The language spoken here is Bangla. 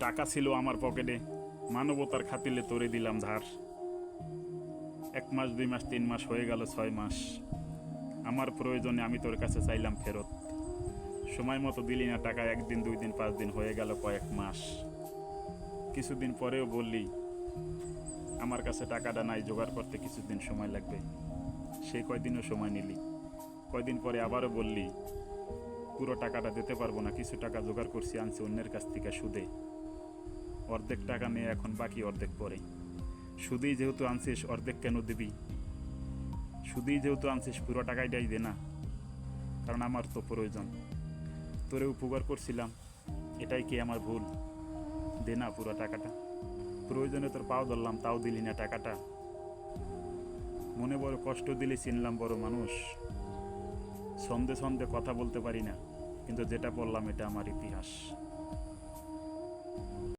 টাকা ছিল আমার পকেটে, মানবতার খাতিলে তোরে দিলাম ধার। 1 মাস 2 মাস 3 মাস হয়ে গেল 6 মাস, আমার প্রয়োজনে আমি তোর কাছে চাইলাম ফেরত। সময় মতো দিলি না টাকা, 1 দিন 2 দিন 5 দিন হয়ে গেল কয়েক মাস। কিছুদিন পরেও বললি আমার কাছে টাকাটা নাই, জোগাড় করতে কিছুদিন সময় লাগবে। সেই কয়দিনও সময় নিলি। কয়দিন পরে আবারও বললি পুরো টাকাটা দিতে পারবো না, কিছু টাকা জোগাড় করছি, আনছি অন্যের কাছ থেকে সুদে। অর্ধেক টাকা নিয়ে এখন বাকি অর্ধেক পরে। সুদেই যেহেতু আনছিস অর্ধেক কেন দিবি? সুদেই যেহেতু আনছিস পুরো টাকাটাই দে না, কারণ আমার তো প্রয়োজন। তোরে উপকার করছিলাম, এটাই কি আমার ভুল? দে না পুরো টাকাটা। প্রয়োজনে তোর পাও ধরলাম, তাও দিলি না টাকাটা। মনে বড় কষ্ট দিলি, চিনলাম বড় মানুষ। ছন্দে ছন্দে কথা বলতে পারি না, কিন্তু যেটা বললাম এটা আমার ইতিহাস।